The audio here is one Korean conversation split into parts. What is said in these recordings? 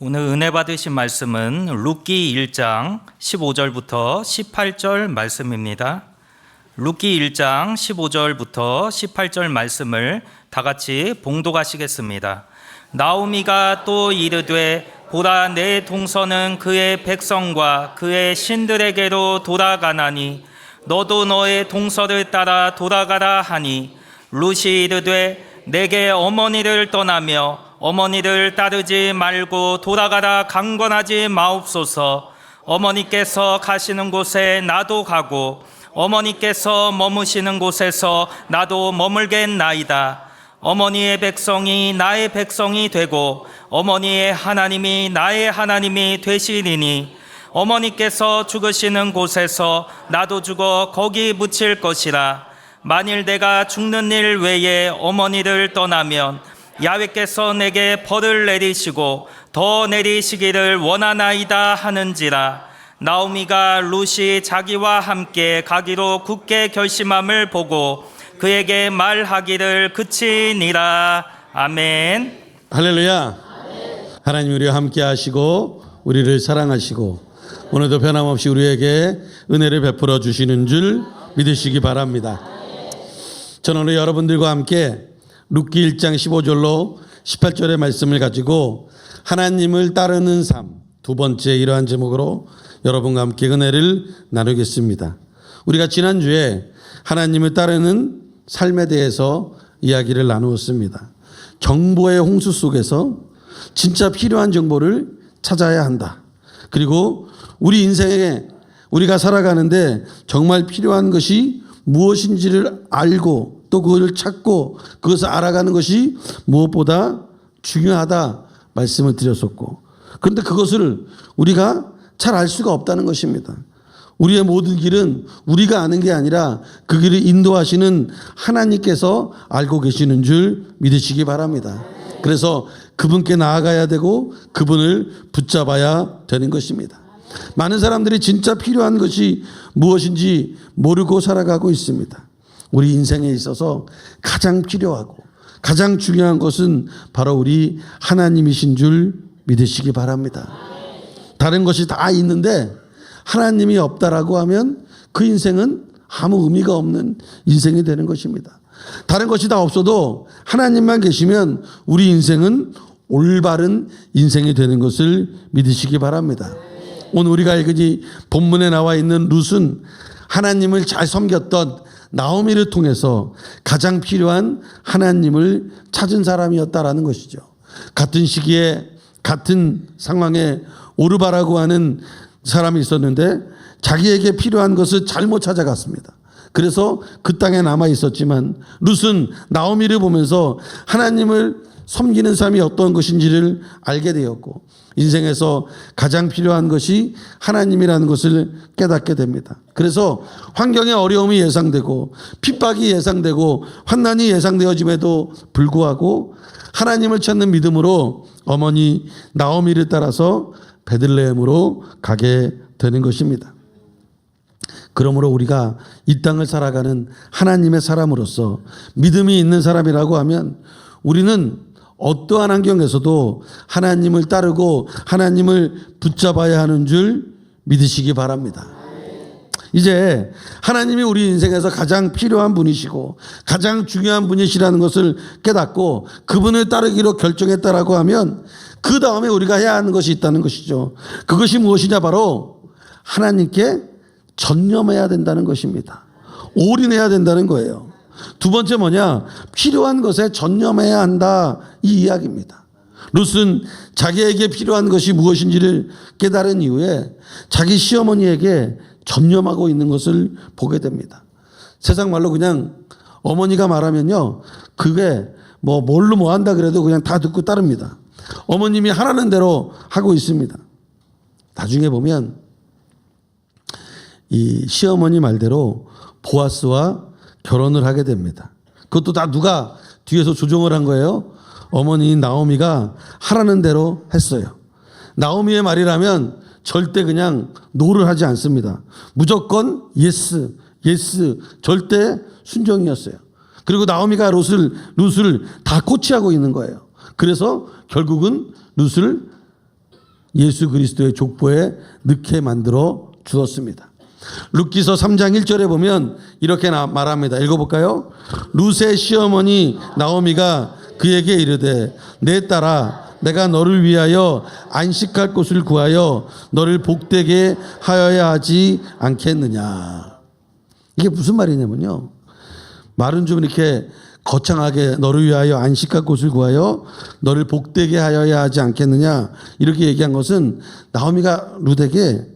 오늘 은혜 받으신 말씀은 룻기 1장 15절부터 18절 말씀입니다. 룻기 1장 15절부터 18절 말씀을 다 같이 봉독하시겠습니다. 나오미가 또 이르되 보라, 내 동서는 그의 백성과 그의 신들에게로 돌아가나니 너도 너의 동서를 따라 돌아가라 하니, 룻이 이르되 내게 어머니를 떠나며 어머니를 따르지 말고 돌아가라 강권하지 마옵소서. 어머니께서 가시는 곳에 나도 가고 어머니께서 머무시는 곳에서 나도 머물겠나이다. 어머니의 백성이 나의 백성이 되고 어머니의 하나님이 나의 하나님이 되시리니, 어머니께서 죽으시는 곳에서 나도 죽어 거기 묻힐 것이라. 만일 내가 죽는 일 외에 어머니를 떠나면 야훼께서 내게 벌을 내리시고 더 내리시기를 원하나이다 하는지라. 나오미가 룻이 자기와 함께 가기로 굳게 결심함을 보고 그에게 말하기를 그치니라. 아멘. 할렐루야. 하나님 우리와 함께 하시고 우리를 사랑하시고 오늘도 변함없이 우리에게 은혜를 베풀어 주시는 줄 믿으시기 바랍니다. 저는 오늘 여러분들과 함께 룻기 1장 15절로 18절의 말씀을 가지고 하나님을 따르는 삶, 두 번째 이러한 제목으로 여러분과 함께 은혜를 나누겠습니다. 우리가 지난주에 하나님을 따르는 삶에 대해서 이야기를 나누었습니다. 정보의 홍수 속에서 진짜 필요한 정보를 찾아야 한다. 그리고 우리 인생에 우리가 살아가는데 정말 필요한 것이 무엇인지를 알고 또 그것을 찾고 그것을 알아가는 것이 무엇보다 중요하다 말씀을 드렸었고, 그런데 그것을 우리가 잘 알 수가 없다는 것입니다. 우리의 모든 길은 우리가 아는 게 아니라 그 길을 인도하시는 하나님께서 알고 계시는 줄 믿으시기 바랍니다. 그래서 그분께 나아가야 되고 그분을 붙잡아야 되는 것입니다. 많은 사람들이 진짜 필요한 것이 무엇인지 모르고 살아가고 있습니다. 우리 인생에 있어서 가장 필요하고 가장 중요한 것은 바로 우리 하나님이신 줄 믿으시기 바랍니다. 다른 것이 다 있는데 하나님이 없다라고 하면 그 인생은 아무 의미가 없는 인생이 되는 것입니다. 다른 것이 다 없어도 하나님만 계시면 우리 인생은 올바른 인생이 되는 것을 믿으시기 바랍니다. 오늘 우리가 읽은 이 본문에 나와 있는 룻은 하나님을 잘 섬겼던 나오미를 통해서 가장 필요한 하나님을 찾은 사람이었다라는 것이죠. 같은 시기에 같은 상황에 오르바라고 하는 사람이 있었는데 자기에게 필요한 것을 잘못 찾아갔습니다. 그래서 그 땅에 남아 있었지만 룻은 나오미를 보면서 하나님을 섬기는 삶이 어떤 것인지를 알게 되었고 인생에서 가장 필요한 것이 하나님이라는 것을 깨닫게 됩니다. 그래서 환경의 어려움이 예상되고 핍박이 예상되고 환난이 예상되어짐에도 불구하고 하나님을 찾는 믿음으로 어머니 나오미를 따라서 베들레헴으로 가게 되는 것입니다. 그러므로 우리가 이 땅을 살아가는 하나님의 사람으로서 믿음이 있는 사람이라고 하면 우리는 어떠한 환경에서도 하나님을 따르고 하나님을 붙잡아야 하는 줄 믿으시기 바랍니다. 이제 하나님이 우리 인생에서 가장 필요한 분이시고 가장 중요한 분이시라는 것을 깨닫고 그분을 따르기로 결정했다라고 하면 그 다음에 우리가 해야 하는 것이 있다는 것이죠. 그것이 무엇이냐, 바로 하나님께 전념해야 된다는 것입니다. 올인해야 된다는 거예요. 두 번째 뭐냐? 필요한 것에 전념해야 한다, 이 이야기입니다. 룻은 자기에게 필요한 것이 무엇인지를 깨달은 이후에 자기 시어머니에게 전념하고 있는 것을 보게 됩니다. 세상 말로 그냥 어머니가 말하면요, 그게 뭘로 뭐 한다 그래도 그냥 다 듣고 따릅니다. 어머님이 하라는 대로 하고 있습니다. 나중에 보면 이 시어머니 말대로 보아스와 결혼을 하게 됩니다. 그것도 다 누가 뒤에서 조종을 한 거예요? 어머니인 나오미가 하라는 대로 했어요. 나오미의 말이라면 절대 그냥 노를 하지 않습니다. 무조건 예스, 절대 순종이었어요. 그리고 나오미가 룻을 다 코치하고 있는 거예요. 그래서 결국은 룻을 예수 그리스도의 족보에 넣게 만들어 주었습니다. 룻기서 3장 1절에 보면 이렇게 말합니다. 읽어볼까요? 룻의 시어머니 나오미가 그에게 이르되 내 딸아 내가 너를 위하여 안식할 곳을 구하여 너를 복되게 하여야 하지 않겠느냐. 이게 무슨 말이냐면요, 말은 좀 이렇게 거창하게 너를 위하여 안식할 곳을 구하여 너를 복되게 하여야 하지 않겠느냐 이렇게 얘기한 것은 나오미가 룻에게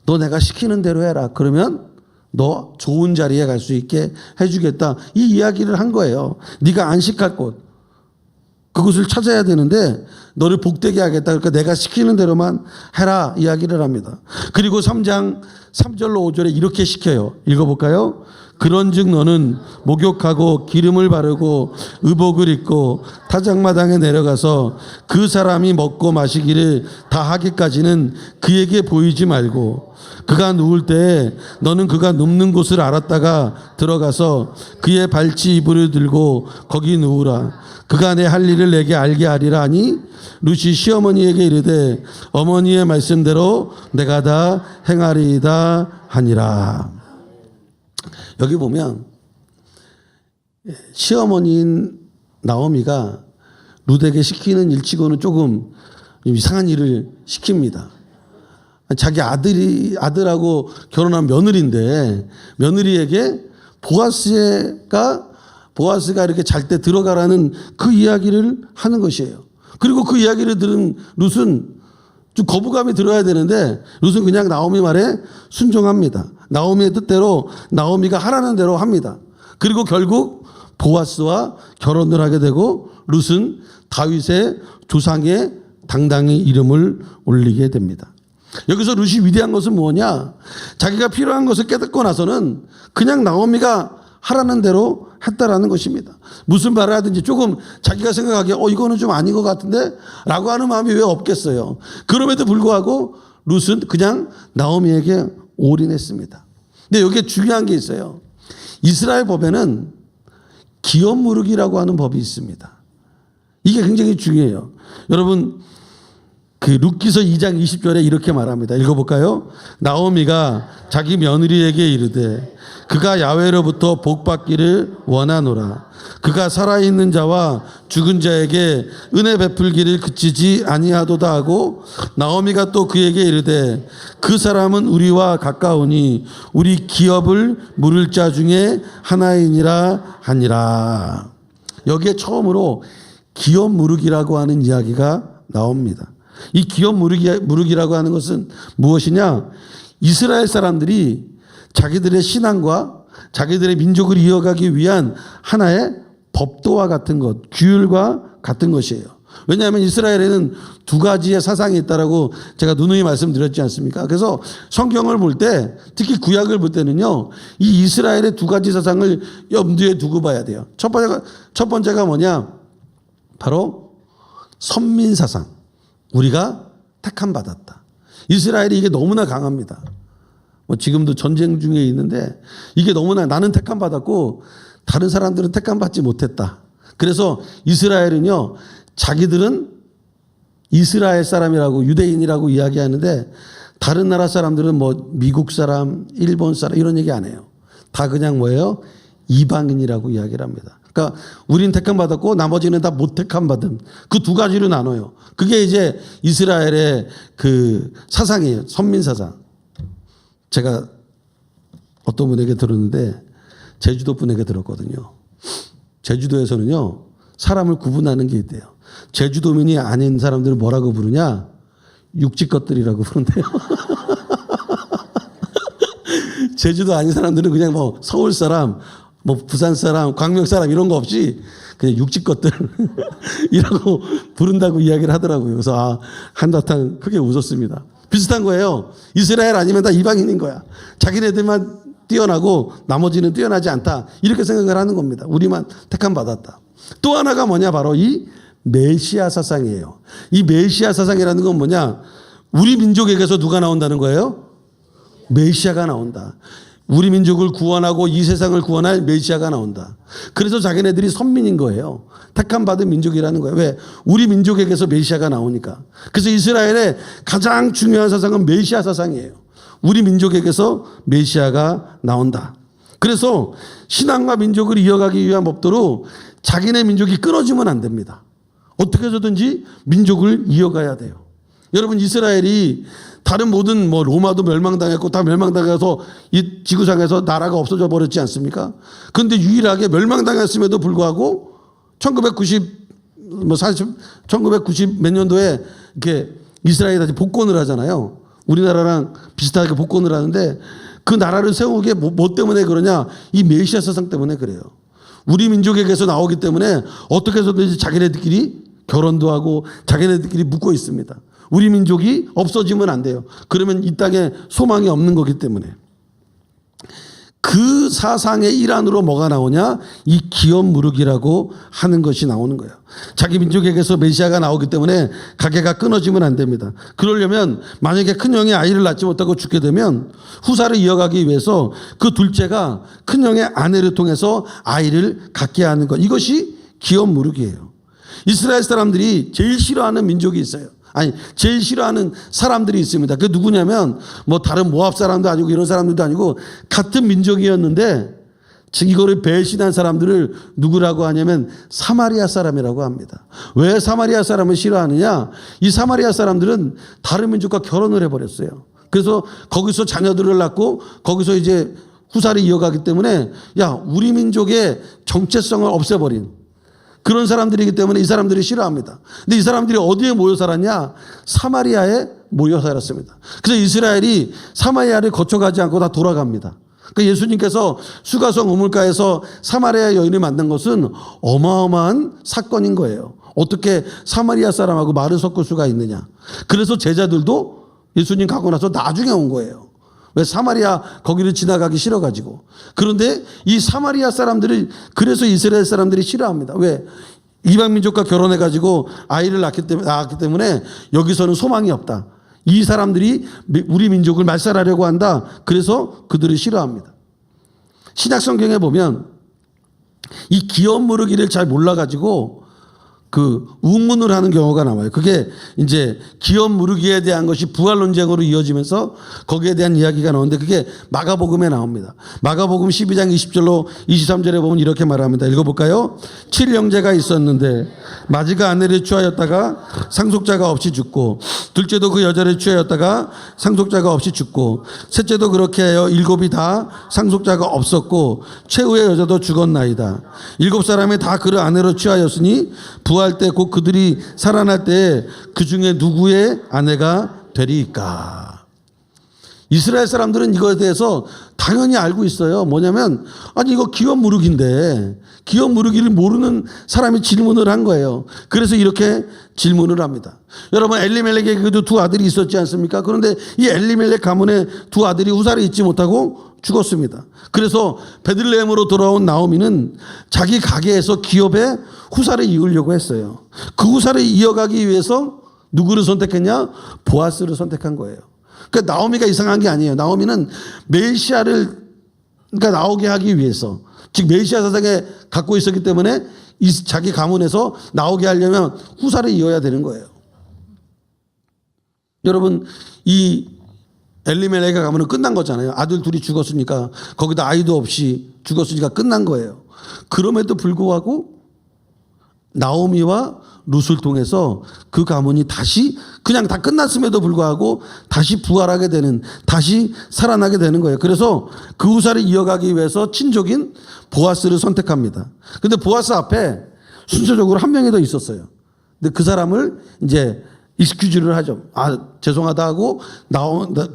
너 내가 시키는 대로 해라. 그러면 너 좋은 자리에 갈 수 있게 해주겠다. 이 이야기를 한 거예요. 네가 안식할 곳 그곳을 찾아야 되는데 너를 복되게 하겠다. 그러니까 내가 시키는 대로만 해라 이야기를 합니다. 그리고 3장 3절로 5절에 이렇게 시켜요. 읽어볼까요? 그런즉 너는 목욕하고 기름을 바르고 의복을 입고 타작마당에 내려가서 그 사람이 먹고 마시기를 다 하기까지는 그에게 보이지 말고 그가 누울 때에 너는 그가 눕는 곳을 알았다가 들어가서 그의 발치 이불을 들고 거기 누우라. 그가 내 할 일을 내게 알게 하리라 하니 룻이 시어머니에게 이르되 어머니의 말씀대로 내가 다 행하리이다 하니라. 여기 보면 시어머니인 나오미가 룻에게 시키는 일치고는 조금 이상한 일을 시킵니다. 자기 아들하고 결혼한 며느리인데 며느리에게 보아스가 이렇게 잘 때 들어가라는 그 이야기를 하는 것이에요. 그리고 그 이야기를 들은 룻은 좀 거부감이 들어야 되는데 룻은 그냥 나오미 말에 순종합니다. 나오미의 뜻대로 나오미가 하라는 대로 합니다. 그리고 결국 보아스와 결혼을 하게 되고 룻은 다윗의 조상에 당당히 이름을 올리게 됩니다. 여기서 룻이 위대한 것은 뭐냐? 자기가 필요한 것을 깨닫고 나서는 그냥 나오미가 하라는 대로 했다라는 것입니다. 무슨 말을 하든지 조금 자기가 생각하기에 이거는 좀 아닌 것 같은데 라고 하는 마음이 왜 없겠어요. 그럼에도 불구하고 룻은 그냥 나오미에게 올인했습니다. 근데 여기에 중요한 게 있어요. 이스라엘 법에는 기업 무르기라고 하는 법이 있습니다. 이게 굉장히 중요해요. 여러분 그 룻기서 2장 20절에 이렇게 말합니다. 읽어볼까요? 나오미가 자기 며느리에게 이르되 그가 야훼로부터 복받기를 원하노라. 그가 살아있는 자와 죽은 자에게 은혜 베풀기를 그치지 아니하도다 하고 나오미가 또 그에게 이르되 그 사람은 우리와 가까우니 우리 기업을 물을 자 중에 하나이니라 하니라. 여기에 처음으로 기업 무르기라고 하는 이야기가 나옵니다. 이 기업 무르기라고 하는 것은 무엇이냐? 이스라엘 사람들이 자기들의 신앙과 자기들의 민족을 이어가기 위한 하나의 법도와 같은 것, 규율과 같은 것이에요. 왜냐하면 이스라엘에는 두 가지의 사상이 있다라고 제가 누누이 말씀드렸지 않습니까? 그래서 성경을 볼 때, 특히 구약을 볼 때는요, 이 이스라엘의 두 가지 사상을 염두에 두고 봐야 돼요. 첫 번째가 뭐냐? 바로 선민 사상. 우리가 택함 받았다. 이스라엘이 이게 너무나 강합니다. 지금도 전쟁 중에 있는데 이게 너무나 나는 택함 받았고 다른 사람들은 택함 받지 못했다. 그래서 이스라엘은요, 자기들은 이스라엘 사람이라고 유대인이라고 이야기하는데 다른 나라 사람들은 미국 사람, 일본 사람 이런 얘기 안 해요. 다 그냥 뭐예요? 이방인이라고 이야기를 합니다. 그러니까 우린 택함 받았고 나머지는 다 못 택함 받음. 그 두 가지로 나눠요. 그게 이제 이스라엘의 그 사상이에요. 선민 사상. 제가 어떤 분에게 들었는데 제주도 분에게 들었거든요. 제주도에서는요, 사람을 구분하는 게 있대요. 제주도민이 아닌 사람들을 뭐라고 부르냐? 육지 것들이라고 부른대요. 제주도 아닌 사람들은 그냥 서울 사람, 부산 사람, 광명 사람 이런 거 없이 그냥 육지 것들 이라고 부른다고 이야기를 하더라고요. 그래서 한바탕 크게 웃었습니다. 비슷한 거예요. 이스라엘 아니면 다 이방인인 거야. 자기네들만 뛰어나고 나머지는 뛰어나지 않다. 이렇게 생각을 하는 겁니다. 우리만 택함 받았다. 또 하나가 뭐냐? 바로 이 메시아 사상이에요. 이 메시아 사상이라는 건 뭐냐? 우리 민족에게서 누가 나온다는 거예요? 메시아가 나온다. 우리 민족을 구원하고 이 세상을 구원할 메시아가 나온다. 그래서 자기네들이 선민인 거예요. 택함 받은 민족이라는 거예요. 왜? 우리 민족에게서 메시아가 나오니까. 그래서 이스라엘의 가장 중요한 사상은 메시아 사상이에요. 우리 민족에게서 메시아가 나온다. 그래서 신앙과 민족을 이어가기 위한 법도로 자기네 민족이 끊어지면 안 됩니다. 어떻게 해서든지 민족을 이어가야 돼요. 여러분, 이스라엘이 다른 모든 로마도 멸망당했고 다 멸망당해서 이 지구상에서 나라가 없어져 버렸지 않습니까? 그런데 유일하게 멸망당했음에도 불구하고 1990 몇 년도에 이렇게 이스라엘이 다시 복권을 하잖아요. 우리나라랑 비슷하게 복권을 하는데 그 나라를 세우게 뭐 때문에 그러냐? 이 메시아 사상 때문에 그래요. 우리 민족에게서 나오기 때문에 어떻게 해서든지 자기네들끼리 결혼도 하고 자기네들끼리 묶고 있습니다. 우리 민족이 없어지면 안 돼요. 그러면 이 땅에 소망이 없는 거기 때문에. 그 사상의 일환으로 뭐가 나오냐? 이 기업무르기라고 하는 것이 나오는 거예요. 자기 민족에게서 메시아가 나오기 때문에 가게가 끊어지면 안 됩니다. 그러려면 만약에 큰형이 아이를 낳지 못하고 죽게 되면 후사를 이어가기 위해서 그 둘째가 큰형의 아내를 통해서 아이를 갖게 하는 것. 이것이 기업무르기예요. 이스라엘 사람들이 제일 싫어하는 민족이 있어요. 제일 싫어하는 사람들이 있습니다. 그게 누구냐면 다른 모압 사람도 아니고 이런 사람들도 아니고 같은 민족이었는데 이거를 배신한 사람들을 누구라고 하냐면 사마리아 사람이라고 합니다. 왜 사마리아 사람을 싫어하느냐? 이 사마리아 사람들은 다른 민족과 결혼을 해버렸어요. 그래서 거기서 자녀들을 낳고 거기서 이제 후사를 이어가기 때문에 우리 민족의 정체성을 없애버린 그런 사람들이기 때문에 이 사람들이 싫어합니다. 근데 이 사람들이 어디에 모여 살았냐? 사마리아에 모여 살았습니다. 그래서 이스라엘이 사마리아를 거쳐가지 않고 다 돌아갑니다. 그러니까 예수님께서 수가성 우물가에서 사마리아 여인을 만난 것은 어마어마한 사건인 거예요. 어떻게 사마리아 사람하고 말을 섞을 수가 있느냐. 그래서 제자들도 예수님 가고 나서 나중에 온 거예요. 왜? 사마리아 거기를 지나가기 싫어가지고. 그런데 이 사마리아 사람들을 그래서 이스라엘 사람들이 싫어합니다. 왜? 이방 민족과 결혼해가지고 아이를 낳기 때문에 여기서는 소망이 없다. 이 사람들이 우리 민족을 말살하려고 한다. 그래서 그들을 싫어합니다. 신약 성경에 보면 이 기업무르기를 잘 몰라가지고 그 우문을 하는 경우가 나와요. 그게 이제 기업무르기에 대한 것이 부활 논쟁으로 이어지면서 거기에 대한 이야기가 나오는데 그게 마가복음에 나옵니다. 마가복음 12장 20절로 23절에 보면 이렇게 말합니다. 읽어볼까요? 7형제가 있었는데 마지가 아내를 취하였다가 상속자가 없이 죽고 둘째도 그 여자를 취하였다가 상속자가 없이 죽고 셋째도 그렇게 하여 7이 다 상속자가 없었고 최후의 여자도 죽었나이다. 7사람이 다 그를 아내로 취하였으니 부활 때 곧 그들이 살아날 때 그 중에 누구의 아내가 되리까? 이스라엘 사람들은 이거에 대해서 당연히 알고 있어요. 뭐냐면 이거 기업무르기인데 기업무르기를 모르는 사람이 질문을 한 거예요. 그래서 이렇게 질문을 합니다. 여러분, 엘리멜렉에게도 두 아들이 있었지 않습니까? 그런데 이 엘리멜렉 가문의 두 아들이 후사를 잊지 못하고 죽었습니다. 그래서 베들레헴으로 돌아온 나오미는 자기 가게에서 기업의 후사를 이으려고 했어요. 그 후사를 이어가기 위해서 누구를 선택했냐? 보아스를 선택한 거예요. 그러니까 나오미가 이상한 게 아니에요. 나오미는 메시아를 나오게 하기 위해서, 즉 메시아 사상에 갖고 있었기 때문에 자기 가문에서 나오게 하려면 후사를 이어야 되는 거예요. 여러분, 이 엘리멜렉의 가문은 끝난 거잖아요. 아들 둘이 죽었으니까, 거기다 아이도 없이 죽었으니까 끝난 거예요. 그럼에도 불구하고 나오미와 룻을 통해서 그 가문이 다시 그냥 다 끝났음에도 불구하고 다시 부활하게 되는, 다시 살아나게 되는 거예요. 그래서 그 후사를 이어가기 위해서 친족인 보아스를 선택합니다. 근데 보아스 앞에 순서적으로 한 명이 더 있었어요. 근데 그 사람을 이제 익스큐즈를 하죠. 죄송하다 하고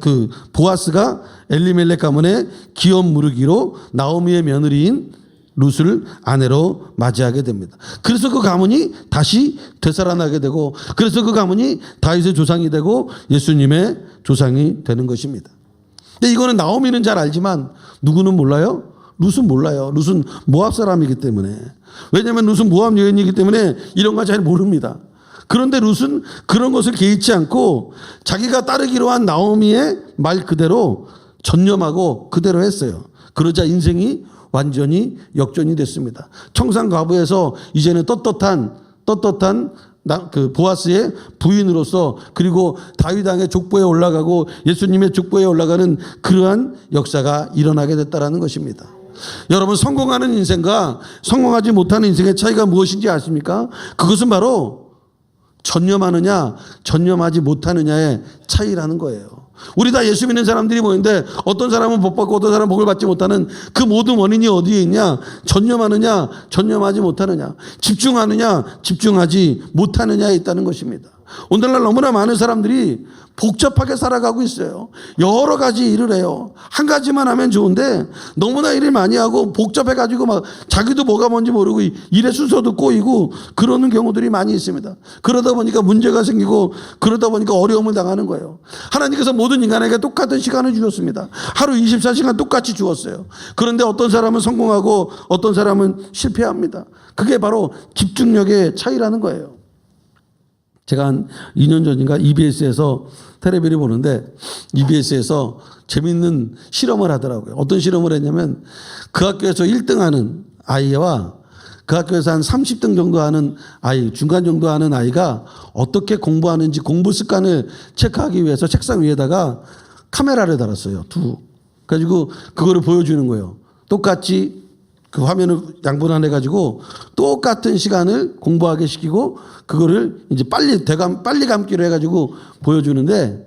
그 보아스가 엘리멜렉 가문의 기업무르기로 나오미의 며느리인 룻을 아내로 맞이하게 됩니다. 그래서 그 가문이 다시 되살아나게 되고, 그래서 그 가문이 다윗의 조상이 되고 예수님의 조상이 되는 것입니다. 근데 이거는 나오미는 잘 알지만 누구는 몰라요? 룻은 몰라요. 룻은 모압 사람이기 때문에. 왜냐하면 룻은 모압 여인이기 때문에 이런 거 잘 모릅니다. 그런데 룻은 그런 것을 개의치 않고 자기가 따르기로 한 나오미의 말 그대로 전념하고 그대로 했어요. 그러자 인생이 완전히 역전이 됐습니다. 청산과부에서 이제는 떳떳한 그 보아스의 부인으로서, 그리고 다윗 왕의 족보에 올라가고 예수님의 족보에 올라가는 그러한 역사가 일어나게 됐다라는 것입니다. 여러분, 성공하는 인생과 성공하지 못하는 인생의 차이가 무엇인지 아십니까? 그것은 바로 전념하느냐 전념하지 못하느냐의 차이라는 거예요. 우리 다 예수 믿는 사람들이 모이는데 어떤 사람은 복 받고 어떤 사람은 복을 받지 못하는 그 모든 원인이 어디에 있냐? 전념하느냐 전념하지 못하느냐, 집중하느냐 집중하지 못하느냐에 있다는 것입니다. 오늘날 너무나 많은 사람들이 복잡하게 살아가고 있어요. 여러 가지 일을 해요. 한 가지만 하면 좋은데 너무나 일을 많이 하고 복잡해가지고 막 자기도 뭐가 뭔지 모르고 일의 순서도 꼬이고 그러는 경우들이 많이 있습니다. 그러다 보니까 문제가 생기고 그러다 보니까 어려움을 당하는 거예요. 하나님께서 모든 인간에게 똑같은 시간을 주셨습니다. 하루 24시간 똑같이 주었어요. 그런데 어떤 사람은 성공하고 어떤 사람은 실패합니다. 그게 바로 집중력의 차이라는 거예요. 제가 한 2년 전인가 EBS에서 텔레비를 보는데 EBS에서 재밌는 실험을 하더라고요. 어떤 실험을 했냐면 그 학교에서 1등 하는 아이와 그 학교에서 한 30등 정도 하는 아이, 중간 정도 하는 아이가 어떻게 공부하는지 공부 습관을 체크하기 위해서 책상 위에다가 카메라를 달았어요. 그래가지고 그거를 보여주는 거예요. 똑같이 그 화면을 양분한 해가지고 똑같은 시간을 공부하게 시키고 그거를 이제 빨리 감기로 해가지고 보여주는데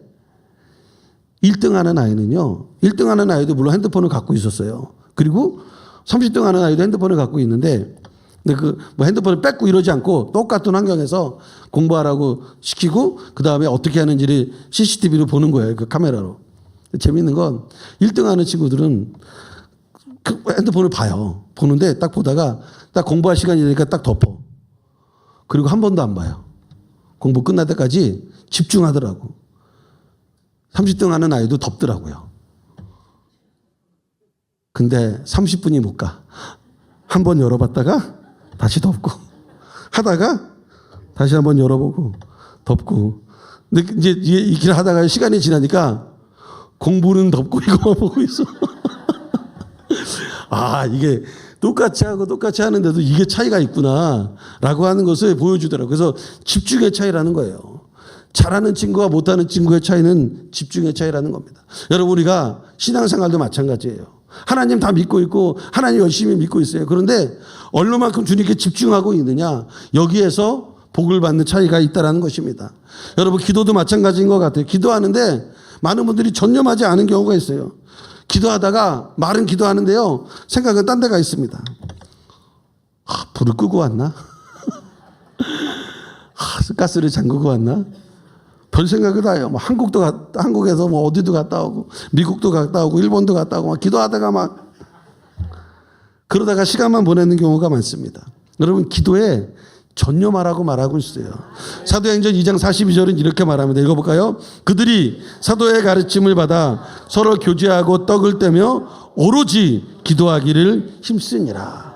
1등 하는 아이는요, 1등 하는 아이도 물론 핸드폰을 갖고 있었어요. 그리고 30등 하는 아이도 핸드폰을 갖고 있는데 근데 그 뭐 핸드폰을 뺏고 이러지 않고 똑같은 환경에서 공부하라고 시키고 그 다음에 어떻게 하는지를 CCTV로 보는 거예요. 그 카메라로. 재밌는 건 1등 하는 친구들은 그 핸드폰을 봐요. 보는데 딱 보다가 딱 공부할 시간이 되니까 딱 덮어. 그리고 한 번도 안 봐요. 공부 끝날 때까지 집중하더라고. 30등 하는 아이도 덮더라고요. 근데 30분이 못 가. 한 번 열어봤다가 다시 덮고 하다가 다시 한 번 열어보고 덮고. 근데 이제 이 길 하다가 시간이 지나니까 공부는 덮고 이거만 보고 있어. 아, 이게 똑같이 하고 똑같이 하는데도 이게 차이가 있구나라고 하는 것을 보여주더라고요. 그래서 집중의 차이라는 거예요. 잘하는 친구와 못하는 친구의 차이는 집중의 차이라는 겁니다. 여러분, 우리가 신앙생활도 마찬가지예요. 하나님 다 믿고 있고 하나님 열심히 믿고 있어요. 그런데 얼마만큼 주님께 집중하고 있느냐, 여기에서 복을 받는 차이가 있다는 것입니다. 여러분, 기도도 마찬가지인 것 같아요. 기도하는데 많은 분들이 전념하지 않은 경우가 있어요. 기도하다가 말은 기도하는데요, 생각은 딴 데가 있습니다. 불을 끄고 왔나? 가스를 잠그고 왔나? 별 생각을 다 해요. 뭐 한국에서 뭐 어디도 갔다 오고 미국도 갔다 오고 일본도 갔다 오고 막 기도하다가 막 그러다가 시간만 보내는 경우가 많습니다. 여러분, 기도에 전념하라고 말하고 있어요. 사도행전 2장 42절은 이렇게 말합니다. 읽어볼까요? 그들이 사도의 가르침을 받아 서로 교제하고 떡을 떼며 오로지 기도하기를 힘쓰니라.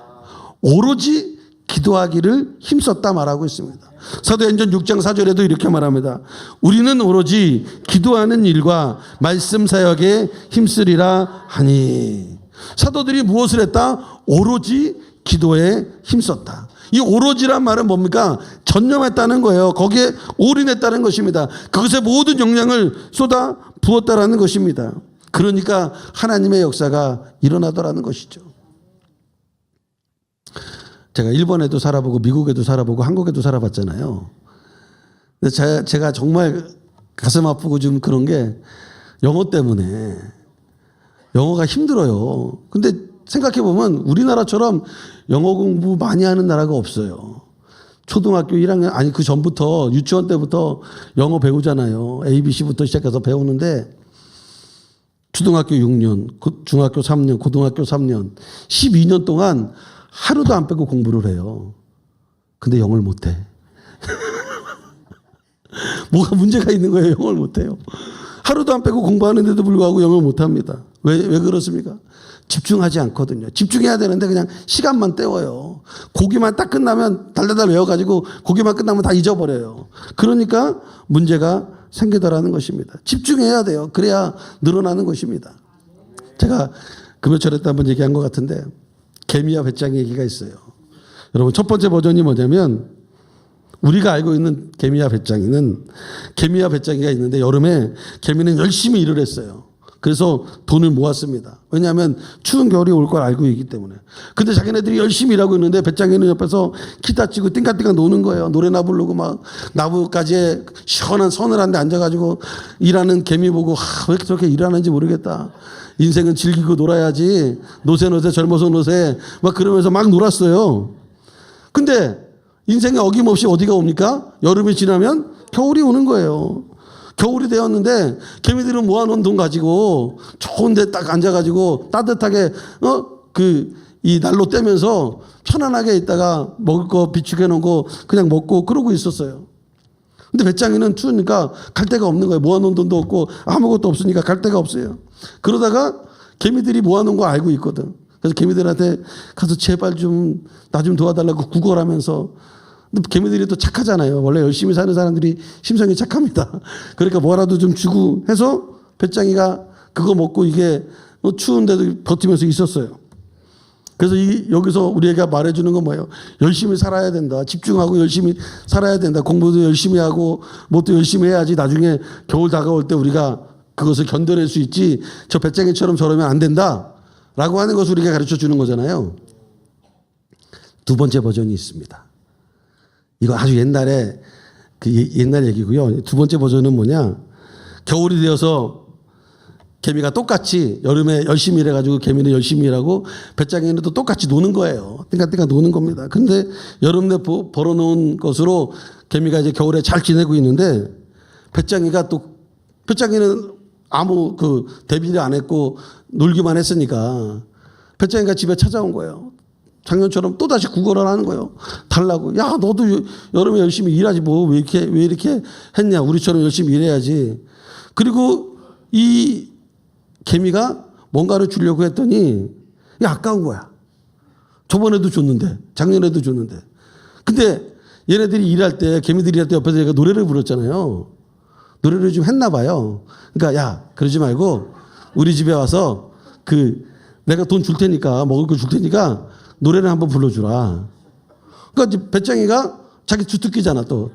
오로지 기도하기를 힘썼다 말하고 있습니다. 사도행전 6장 4절에도 이렇게 말합니다. 우리는 오로지 기도하는 일과 말씀 사역에 힘쓰리라 하니. 사도들이 무엇을 했다? 오로지 기도에 힘썼다. 이 오로지란 말은 뭡니까? 전념했다는 거예요. 거기에 올인했다는 것입니다. 그것에 모든 영향을 쏟아 부었다라는 것입니다. 그러니까 하나님의 역사가 일어나더라는 것이죠. 제가 일본에도 살아보고 미국에도 살아보고 한국에도 살아봤잖아요. 근데 제가 정말 가슴 아프고 좀 그런 게 영어 때문에 영어가 힘들어요. 근데 생각해보면 우리나라처럼 영어 공부 많이 하는 나라가 없어요. 초등학교 1학년, 아니 그 전부터 유치원 때부터 영어 배우잖아요. ABC부터 시작해서 배우는데 초등학교 6년, 중학교 3년, 고등학교 3년, 12년 동안 하루도 안 빼고 공부를 해요. 근데 영어를 못해. 뭐가 문제가 있는 거예요. 영어를 못해요. 하루도 안 빼고 공부하는데도 불구하고 영어를 못합니다. 왜 그렇습니까? 집중하지 않거든요. 집중해야 되는데 그냥 시간만 때워요. 고기만 딱 끝나면 달달달 외워가지고 고기만 끝나면 다 잊어버려요. 그러니까 문제가 생기더라는 것입니다. 집중해야 돼요. 그래야 늘어나는 것입니다. 제가 금요철에 때 한번 얘기한 것 같은데 개미와 배짱이 얘기가 있어요. 여러분 첫 번째 버전이 뭐냐면 우리가 알고 있는 개미와 배짱이는 개미와 배짱이가 있는데 여름에 개미는 열심히 일을 했어요. 그래서 돈을 모았습니다. 왜냐하면 추운 겨울이 올 걸 알고 있기 때문에. 근데 자기네들이 열심히 일하고 있는데 배짱이는 옆에서 기타 치고 띵까띵까 노는 거예요. 노래나 부르고 막 나무가지에 시원한 서늘한 데 앉아가지고 일하는 개미 보고 왜 저렇게 일하는지 모르겠다. 인생은 즐기고 놀아야지. 노세 젊어서 노세 막 그러면서 막 놀았어요. 근데 인생에 어김없이 어디가 옵니까? 여름이 지나면 겨울이 오는 거예요. 겨울이 되었는데 개미들은 모아놓은 돈 가지고 좋은 데 딱 앉아가지고 따뜻하게 이 난로 떼면서 편안하게 있다가 먹을 거 비축해 놓고 그냥 먹고 그러고 있었어요. 근데 배짱이는 추우니까 갈 데가 없는 거예요. 모아놓은 돈도 없고 아무것도 없으니까 갈 데가 없어요. 그러다가 개미들이 모아놓은 거 알고 있거든. 그래서 개미들한테 가서 제발 좀 나 좀 도와달라고 구걸하면서. 근데 개미들이 또 착하잖아요. 원래 열심히 사는 사람들이 심성이 착합니다. 그러니까 뭐라도 좀 주고 해서 배짱이가 그거 먹고 이게 추운데도 버티면서 있었어요. 그래서 여기서 우리에게 말해주는 건 뭐예요? 열심히 살아야 된다. 집중하고 열심히 살아야 된다. 공부도 열심히 하고 뭣도 열심히 해야지 나중에 겨울 다가올 때 우리가 그것을 견뎌낼 수 있지. 저 배짱이처럼 저러면 안 된다. 라고 하는 것을 우리가 가르쳐 주는 거잖아요. 두 번째 버전이 있습니다. 이거 아주 옛날에 옛날 얘기고요. 두 번째 버전은 뭐냐? 겨울이 되어서 개미가 똑같이 여름에 열심히 일해가지고 개미는 열심히 일하고 배짱이는 또 똑같이 노는 거예요. 띵까띵까 노는 겁니다. 근데 여름 내 벌어놓은 것으로 개미가 이제 겨울에 잘 지내고 있는데 배짱이는 아무 대비를 안 했고 놀기만 했으니까 배짱이가 집에 찾아온 거예요. 작년처럼 또다시 구걸을 하는 거예요. 달라고. 야, 너도 여름에 열심히 일하지 뭐. 왜 이렇게 했냐. 우리처럼 열심히 일해야지. 그리고 이 개미가 뭔가를 주려고 했더니 야, 아까운 거야. 저번에도 줬는데. 작년에도 줬는데. 근데 얘네들이 일할 때 개미들이 일할 때 옆에서 얘가 노래를 불렀잖아요. 노래를 좀 했나 봐요. 그러니까 야, 그러지 말고 우리 집에 와서 내가 돈 줄 테니까 먹을 거 줄 테니까 노래를 한번 불러주라. 그러니까 배짱이가 자기 주특기잖아 또.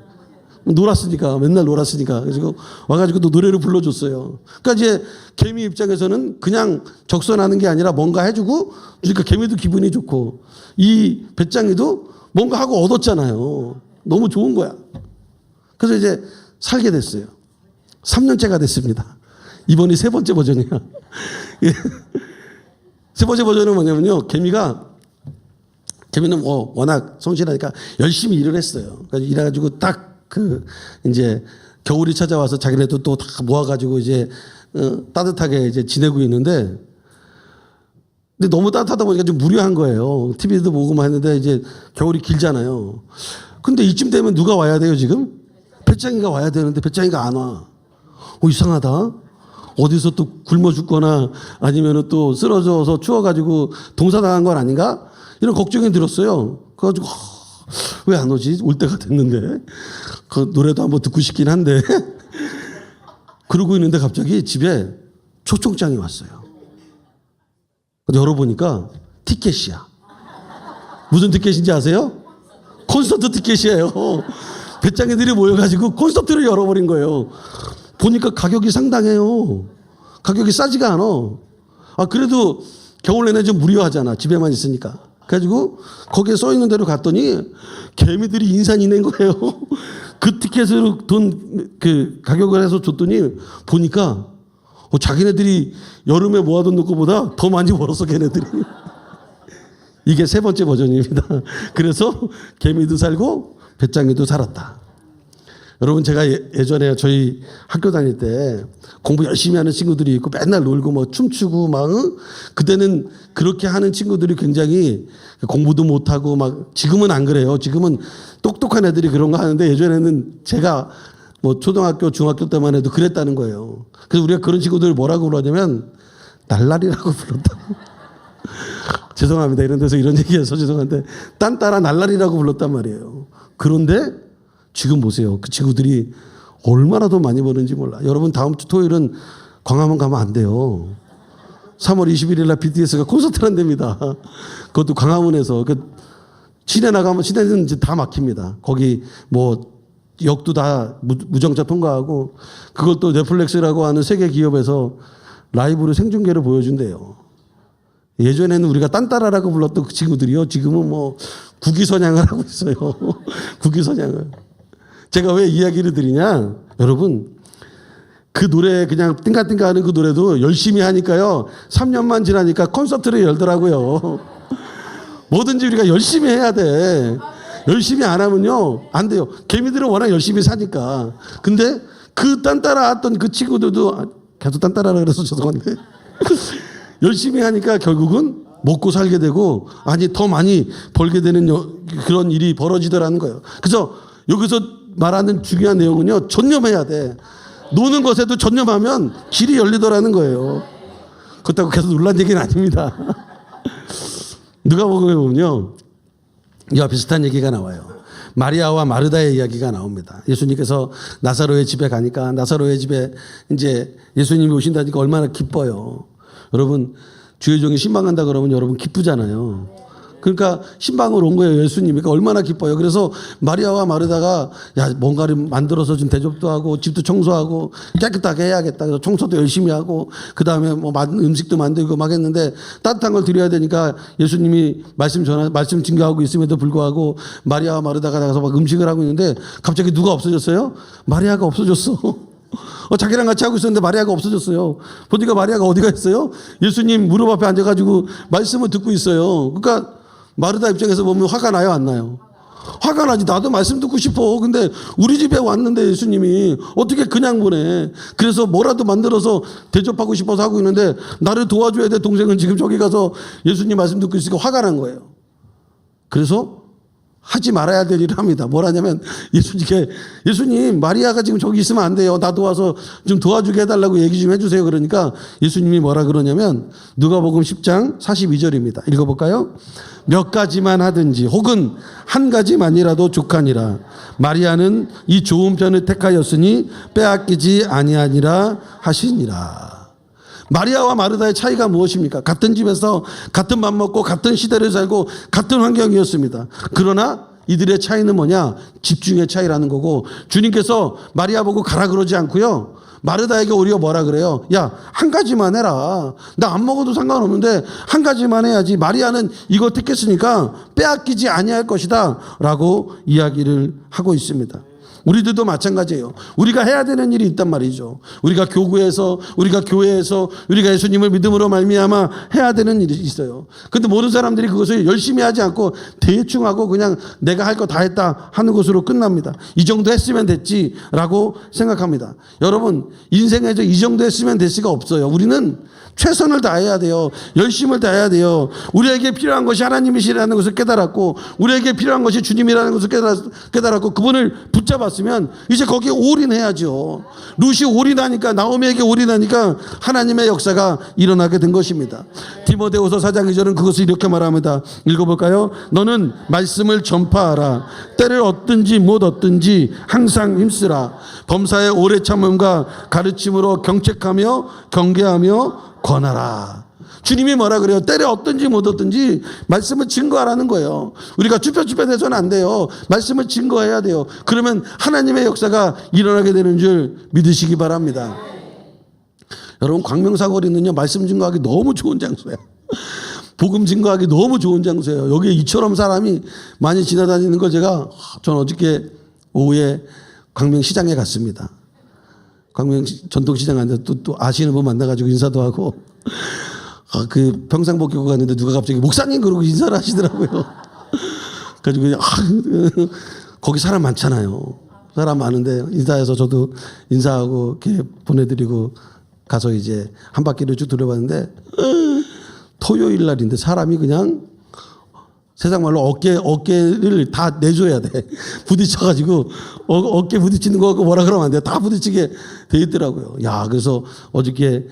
놀았으니까 맨날 놀았으니까. 그래서 와가지고 또 노래를 불러줬어요. 그러니까 이제 개미 입장에서는 그냥 적선하는 게 아니라 뭔가 해주고 그러니까 개미도 기분이 좋고 이 배짱이도 뭔가 하고 얻었잖아요. 너무 좋은 거야. 그래서 이제 살게 됐어요. 3년째가 됐습니다. 이번이 세 번째 버전이야. 세 번째 버전은 뭐냐면요. 개미는 워낙 성실하니까 열심히 일을 했어요. 그러니까 일해가지고 딱 이제 겨울이 찾아와서 자기네도 또 다 모아가지고 이제 따뜻하게 이제 지내고 있는데 근데 너무 따뜻하다 보니까 좀 무료한 거예요. TV도 보고만 했는데 이제 겨울이 길잖아요. 근데 이쯤 되면 누가 와야 돼요 지금? 배짱이가 와야 되는데 배짱이가 안 와. 이상하다. 어디서 또 굶어 죽거나 아니면 또 쓰러져서 추워가지고 동사당한 건 아닌가? 이런 걱정이 들었어요. 그래가지고 왜 안 오지? 올 때가 됐는데. 그 노래도 한번 듣고 싶긴 한데. 그러고 있는데 갑자기 집에 초청장이 왔어요. 근데 열어보니까 티켓이야. 무슨 티켓인지 아세요? 콘서트 티켓이에요. 배짱이들이 모여가지고 콘서트를 열어버린 거예요. 보니까 가격이 상당해요. 가격이 싸지가 않아. 그래도 겨울 내내 좀 무료하잖아. 집에만 있으니까. 그래가지고 거기에 써 있는 대로 갔더니 개미들이 인산이 낸 거예요. 그 티켓으로 가격을 해서 줬더니 보니까 자기네들이 여름에 모아둔 것보다 더 많이 벌었어 걔네들이. 이게 세 번째 버전입니다. 그래서 개미도 살고 배짱이도 살았다. 여러분 제가 예전에 저희 학교 다닐 때 공부 열심히 하는 친구들이 있고 맨날 놀고 뭐 춤추고 막 그때는 그렇게 하는 친구들이 굉장히 공부도 못하고 막 지금은 안 그래요. 지금은 똑똑한 애들이 그런 거 하는데 예전에는 제가 뭐 초등학교 중학교 때만 해도 그랬다는 거예요. 그래서 우리가 그런 친구들을 뭐라고 불렀냐면 날라리라고 불렀다. 죄송합니다. 이런 데서 이런 얘기해서 죄송한데 딴따라 날라리라고 불렀단 말이에요. 그런데 지금 보세요. 그 친구들이 얼마나 더 많이 버는지 몰라. 여러분 다음 주 토요일은 광화문 가면 안 돼요. 3월 21일 날 BTS가 콘서트를 한답니다. 그것도 광화문에서. 시내 나가면 시내는 이제 다 막힙니다. 거기 뭐 역도 다 무정차 통과하고 그걸 또 넷플릭스라고 하는 세계 기업에서 라이브로 생중계를 보여준대요. 예전에는 우리가 딴따라라고 불렀던 그 친구들이요. 지금은 뭐 국위선양을 하고 있어요. 국위선양을. 제가 왜 이야기를 드리냐. 여러분 그 노래 그냥 띵가띵가 하는 그 노래도 열심히 하니까요. 3년만 지나니까 콘서트를 열더라고요. 뭐든지 우리가 열심히 해야 돼. 열심히 안 하면요. 안 돼요. 개미들은 워낙 열심히 사니까. 근데 그 딴따라 했던 그 친구들도 계속 딴따라라 그래서 죄송한데 열심히 하니까 결국은 먹고 살게 되고 아니 더 많이 벌게 되는 그런 일이 벌어지더라는 거예요. 그래서 여기서 말하는 중요한 내용은요. 전념해야 돼. 노는 것에도 전념하면 길이 열리더라는 거예요. 그렇다고 계속 놀란 얘기는 아닙니다. 누가복음에 보면요. 이와 비슷한 얘기가 나와요. 마리아와 마르다의 이야기가 나옵니다. 예수님께서 나사로의 집에 가니까 나사로의 집에 이제 예수님이 오신다니까 얼마나 기뻐요. 여러분 주의 종이 신방한다 그러면 여러분 기쁘잖아요. 그러니까 신방으로 온 거예요. 예수님이. 그러니까 얼마나 기뻐요. 그래서 마리아와 마르다가 야 뭔가를 만들어서 좀 대접도 하고 집도 청소하고 깨끗하게 해야겠다. 그래서 청소도 열심히 하고 그다음에 뭐 음식도 만들고 막 했는데 따뜻한 걸 드려야 되니까 예수님이 말씀 증거하고 있음에도 불구하고 마리아와 마르다가 나가서 막 음식을 하고 있는데 갑자기 누가 없어졌어요? 마리아가 없어졌어. 자기랑 같이 하고 있었는데 마리아가 없어졌어요. 보니까 마리아가 어디가 있어요? 예수님 무릎 앞에 앉아가지고 말씀을 듣고 있어요. 그러니까 마르다 입장에서 보면 화가 나요, 안 나요? 화가 나지. 나도 말씀 듣고 싶어. 근데 우리 집에 왔는데 예수님이 어떻게 그냥 보내. 그래서 뭐라도 만들어서 대접하고 싶어서 하고 있는데 나를 도와줘야 돼. 동생은 지금 저기 가서 예수님 말씀 듣고 있으니까 화가 난 거예요. 그래서 하지 말아야 될 일을 합니다. 뭐라냐면 예수님 마리아가 지금 저기 있으면 안 돼요. 나 도와서 좀 도와주게 해달라고 얘기 좀 해주세요. 그러니까 예수님이 뭐라 그러냐면 누가복음 10장 42절입니다. 읽어볼까요? 몇 가지만 하든지 혹은 한 가지만이라도 족하니라. 마리아는 이 좋은 편을 택하였으니 빼앗기지 아니하니라 하시니라. 마리아와 마르다의 차이가 무엇입니까? 같은 집에서 같은 밥 먹고 같은 시대를 살고 같은 환경이었습니다. 그러나 이들의 차이는 뭐냐? 집중의 차이라는 거고 주님께서 마리아 보고 가라 그러지 않고요. 마르다에게 오히려 뭐라 그래요? 야, 한 가지만 해라. 나 안 먹어도 상관없는데 한 가지만 해야지. 마리아는 이거 택했으니까 빼앗기지 아니할 것이다 라고 이야기를 하고 있습니다. 우리들도 마찬가지예요. 우리가 해야 되는 일이 있단 말이죠. 우리가 교구에서, 우리가 교회에서, 우리가 예수님을 믿음으로 말미암아 해야 되는 일이 있어요. 그런데 모든 사람들이 그것을 열심히 하지 않고 대충 하고 그냥 내가 할 거 다 했다 하는 것으로 끝납니다. 이 정도 했으면 됐지라고 생각합니다. 여러분 인생에서 이 정도 했으면 됐지가 없어요. 우리는 최선을 다해야 돼요. 열심을 다해야 돼요. 우리에게 필요한 것이 하나님이시라는 것을 깨달았고 우리에게 필요한 것이 주님이라는 것을 깨달았고 그분을 붙잡았으면 이제 거기에 올인해야죠. 룻이 올인하니까 나오미에게 올인하니까 하나님의 역사가 일어나게 된 것입니다. 디모데후서 4장 2절은 그것을 이렇게 말합니다. 읽어볼까요? 너는 말씀을 전파하라. 때를 얻든지 못 얻든지 항상 힘쓰라. 범사의 오래 참음과 가르침으로 경책하며 경계하며 권하라. 주님이 뭐라 그래요? 때를 얻든지 못 얻든지 말씀을 증거하라는 거예요. 우리가 쭈뼛쭈뼛해서는 안 돼요. 말씀을 증거해야 돼요. 그러면 하나님의 역사가 일어나게 되는 줄 믿으시기 바랍니다. 여러분 광명사거리는요 말씀 증거하기 너무 좋은 장소예요. 복음 증거하기 너무 좋은 장소예요. 여기에 이처럼 사람이 많이 지나다니는 걸 전 어저께 오후에 광명시장에 갔습니다. 광명 전통시장 앉아서 또 아시는 분 만나가지고 인사도 하고 그 평상복귀고 갔는데 누가 갑자기 목사님 그러고 인사를 하시더라고요. 그래가지고 거기 사람 많잖아요. 사람 많은데 인사해서 저도 인사하고 이렇게 보내드리고 가서 이제 한 바퀴를 쭉 돌아봤는데 토요일 날인데 사람이 그냥 세상 말로 어깨를 다 내줘야 돼. 부딪혀가지고 어깨 부딪히는 거 뭐라 그러면 안 돼. 다 부딪히게 돼 있더라고요. 야, 그래서 어저께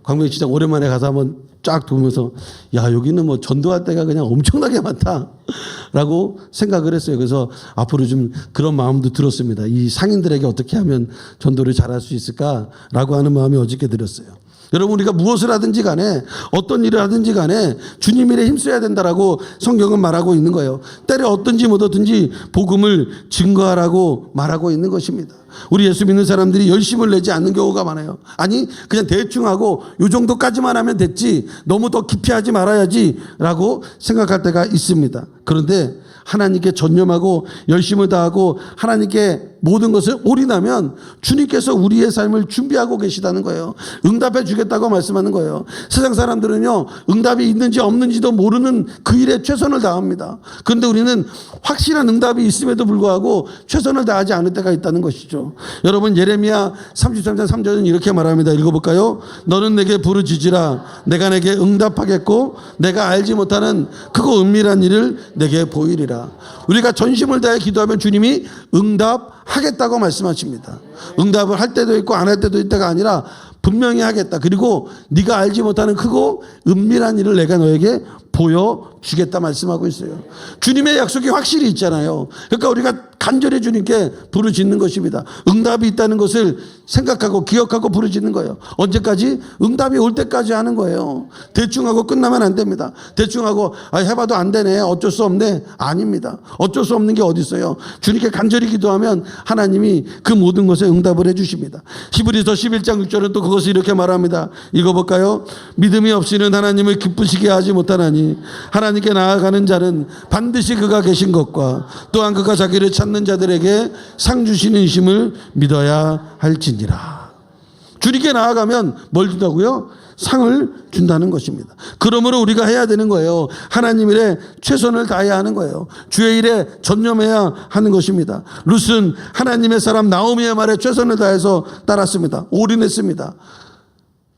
광명시장 오랜만에 가서 한번 쫙 보면서 야, 여기는 뭐 전도할 때가 그냥 엄청나게 많다라고 생각을 했어요. 그래서 앞으로 좀 그런 마음도 들었습니다. 이 상인들에게 어떻게 하면 전도를 잘할 수 있을까라고 하는 마음이 어저께 들었어요. 여러분 우리가 무엇을 하든지 간에 어떤 일을 하든지 간에 주님 일에 힘써야 된다라고 성경은 말하고 있는 거예요. 때려 얻든지 못 얻든지 복음을 증거하라고 말하고 있는 것입니다. 우리 예수 믿는 사람들이 열심을 내지 않는 경우가 많아요. 아니 그냥 대충 하고 요 정도까지만 하면 됐지 너무 더 깊이 하지 말아야지 라고 생각할 때가 있습니다. 그런데 하나님께 전념하고 열심을 다하고 하나님께 모든 것을 올인하면 주님께서 우리의 삶을 준비하고 계시다는 거예요. 응답해 주겠다고 말씀하는 거예요. 세상 사람들은요 응답이 있는지 없는지도 모르는 그 일에 최선을 다합니다. 그런데 우리는 확실한 응답이 있음에도 불구하고 최선을 다하지 않을 때가 있다는 것이죠. 여러분 예레미야 33장 3절은 이렇게 말합니다. 읽어볼까요? 너는 내게 부르짖으라 내가 내게 응답하겠고 내가 알지 못하는 크고 은밀한 일을 내게 보이리라. 우리가 전심을 다해 기도하면 주님이 응답하겠다고 말씀하십니다. 응답을 할 때도 있고 안 할 때도 있다가 아니라 분명히 하겠다. 그리고 네가 알지 못하는 크고 은밀한 일을 내가 너에게 보여주겠다 말씀하고 있어요. 주님의 약속이 확실히 있잖아요. 그러니까 우리가 간절히 주님께 부르짖는 것입니다. 응답이 있다는 것을 생각하고 기억하고 부르짖는 거예요. 언제까지? 응답이 올 때까지 하는 거예요. 대충 하고 끝나면 안 됩니다. 대충 하고 해봐도 안 되네 어쩔 수 없네 아닙니다. 어쩔 수 없는 게 어디 있어요. 주님께 간절히 기도하면 하나님이 그 모든 것에 응답을 해 주십니다. 히브리서 11장 6절은 또 그것을 이렇게 말합니다. 읽어볼까요? 믿음이 없이는 하나님을 기쁘시게 하지 못하나니 하나님께 나아가는 자는 반드시 그가 계신 것과 또한 그가 자기를 찾는 자들에게 상 주시는 이심을 믿어야 할지니라. 주님께 나아가면 뭘 준다고요? 상을 준다는 것입니다. 그러므로 우리가 해야 되는 거예요. 하나님 일에 최선을 다해야 하는 거예요. 주의 일에 전념해야 하는 것입니다. 룻은 하나님의 사람 나오미의 말에 최선을 다해서 따랐습니다. 올인했습니다.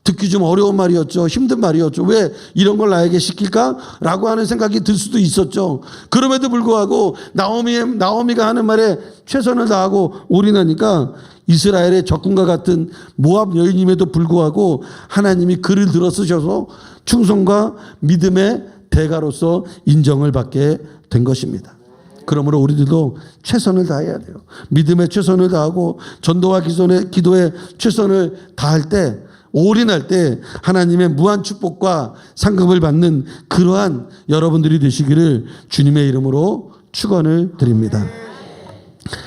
듣기 좀 어려운 말이었죠. 힘든 말이었죠. 왜 이런 걸 나에게 시킬까라고 하는 생각이 들 수도 있었죠. 그럼에도 불구하고 나오미가 하는 말에 최선을 다하고 올인하니까 이스라엘의 적군과 같은 모압 여인임에도 불구하고 하나님이 그를 들어 쓰셔서 충성과 믿음의 대가로서 인정을 받게 된 것입니다. 그러므로 우리들도 최선을 다해야 돼요. 믿음에 최선을 다하고 전도와 기도에 최선을 다할 때 올인할 때 하나님의 무한 축복과 상급을 받는 그러한 여러분들이 되시기를 주님의 이름으로 축원을 드립니다.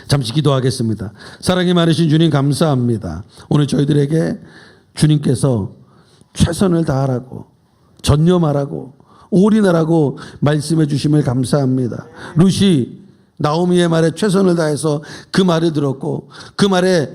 잠시 기도하겠습니다. 사랑이 많으신 주님 감사합니다. 오늘 저희들에게 주님께서 최선을 다하라고 전념하라고 올인하라고 말씀해 주심을 감사합니다. 룻이 나오미의 말에 최선을 다해서 그 말을 들었고 그 말에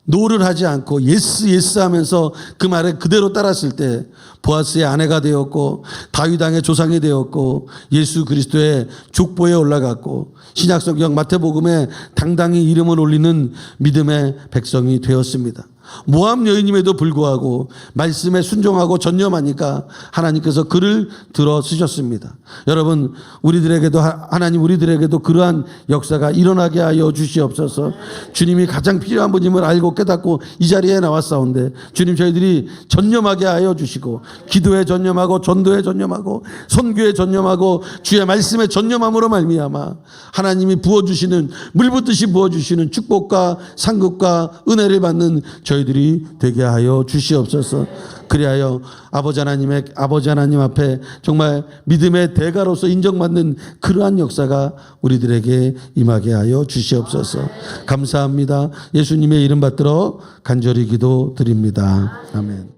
노를 하지 않고 예스 하면서 그 말을 그대로 따랐을 때 보아스의 아내가 되었고 다윗 왕의 조상이 되었고 예수 그리스도의 족보에 올라갔고 신약성경 마태복음에 당당히 이름을 올리는 믿음의 백성이 되었습니다. 모압 여인임에도 불구하고 말씀에 순종하고 전념하니까 하나님께서 그를 들어 쓰셨습니다. 여러분 우리들에게도 하나님 우리들에게도 그러한 역사가 일어나게 하여 주시옵소서. 주님이 가장 필요한 분임을 알고 깨닫고 이 자리에 나왔사온데 주님 저희들이 전념하게 하여 주시고 기도에 전념하고 전도에 전념하고 선교에 전념하고 주의 말씀에 전념함으로 말미암아 하나님이 부어주시는 물붓듯이 부어주시는 축복과 상급과 은혜를 받는 저희들이 되게 하여 주시옵소서. 그리하여 아버지 하나님 앞에 정말 믿음의 대가로서 인정받는 그러한 역사가 우리들에게 임하게 하여 주시옵소서. 감사합니다. 예수님의 이름 받들어 간절히 기도드립니다. 아멘.